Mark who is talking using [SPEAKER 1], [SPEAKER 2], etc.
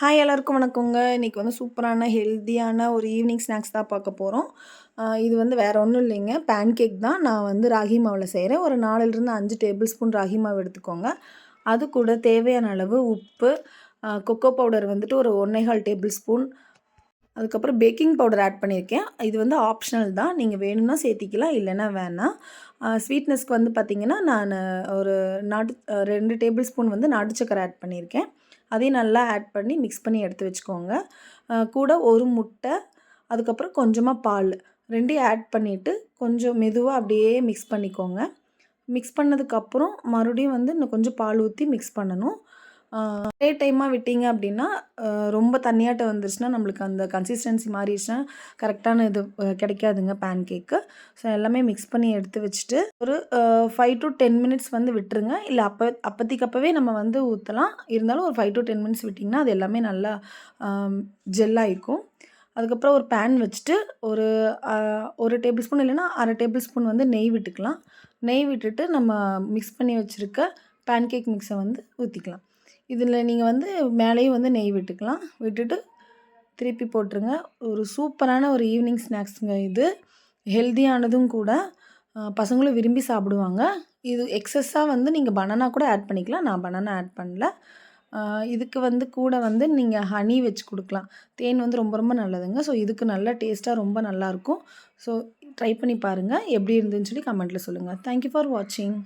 [SPEAKER 1] Hi எல்லாருக்கும் வணக்கங்க. இன்றைக்கி வந்து சூப்பரான ஹெல்த்தியான ஒரு ஈவினிங் ஸ்நாக்ஸ் தான் பார்க்க போகிறோம். இது வந்து வேறு ஒன்றும் இல்லைங்க, பேன் கேக் தான். நான் வந்து ராகி மாவில் செய்கிறேன். ஒரு 4லிருந்து 5 டேபிள் ஸ்பூன் ராகி மாவு எடுத்துக்கோங்க. அது கூட தேவையான அளவு உப்பு, கொக்கோ பவுடர் வந்துட்டு ஒரு 1 1/4 டேபிள் ஸ்பூன், அதுக்கப்புறம் பேக்கிங் பவுடர் ஆட் பண்ணியிருக்கேன். இது வந்து ஆப்ஷனல் தான், நீங்கள் வேணும்னா சேர்த்திக்கலாம், இல்லைன்னா வேணாம். ஸ்வீட்னஸ்க்கு வந்து பார்த்திங்கன்னா நான் ஒரு 2 டேபிள் ஸ்பூன் வந்து நாட்டு சக்கரை ஆட் பண்ணியிருக்கேன். அதையும் நல்லா ஆட் பண்ணி மிக்ஸ் பண்ணி எடுத்து வச்சுக்கோங்க. கூட ஒரு முட்டை, அதுக்கப்புறம் கொஞ்சமாக பால் 2யும் ஆட் பண்ணிவிட்டு கொஞ்சம் மெதுவாக அப்படியே மிக்ஸ் பண்ணிக்கோங்க. மிக்ஸ் பண்ணதுக்கப்புறம் மறுபடியும் வந்து இன்னும் கொஞ்சம் பால் ஊற்றி மிக்ஸ் பண்ணணும். ஒரே டைமாக விட்டீங்க அப்படின்னா ரொம்ப தண்ணியாட்டம் வந்துருச்சுன்னா நம்மளுக்கு அந்த கன்சிஸ்டன்சி மாறிடுச்சுன்னா கரெக்டான இது கிடைக்காதுங்க பேன் கேக்கு. ஸோ எல்லாமே மிக்ஸ் பண்ணி எடுத்து வச்சுட்டு ஒரு 5 to 10 மினிட்ஸ் வந்து விட்டுருங்க. இல்லை அப்போதைக்கப்பவே நம்ம வந்து ஊற்றலாம். இருந்தாலும் ஒரு 5 to 10 மினிட்ஸ் விட்டிங்கன்னா அது எல்லாமே நல்லா ஜெல் ஆகிக்கும். அதுக்கப்புறம் ஒரு பேன் வச்சுட்டு ஒரு 1 டேபிள் ஸ்பூன் இல்லைன்னா 1/2 டேபிள் ஸ்பூன் வந்து நெய் விட்டுக்கலாம். நெய் விட்டுட்டு நம்ம மிக்ஸ் பண்ணி வச்சுருக்க பேன் கேக் மிக்ஸை வந்து ஊற்றிக்கலாம். இதில் நீங்கள் வந்து மேலேயும் வந்து நெய் விட்டுக்கலாம். விட்டுட்டு திருப்பி போட்டுருங்க. ஒரு சூப்பரான ஒரு ஈவினிங் ஸ்நாக்ஸுங்க இது. ஹெல்தியானதும் கூட, பசங்களும் விரும்பி சாப்பிடுவாங்க. இது எக்ஸஸ்ஸாக வந்து நீங்கள் பனானா கூட ஆட் பண்ணிக்கலாம். நான் பனானா ஆட் பண்ணல. இதுக்கு வந்து கூட வந்து நீங்கள் ஹனி வச்சு கொடுக்கலாம். தேன் வந்து ரொம்ப ரொம்ப நல்லதுங்க. ஸோ இதுக்கு நல்ல டேஸ்ட்டாக ரொம்ப நல்லாயிருக்கும். ஸோ ட்ரை பண்ணி பாருங்கள். எப்படி இருந்துன்னு சொல்லி கமெண்ட்டில் சொல்லுங்கள். தேங்க் யூ ஃபார் வாட்சிங்.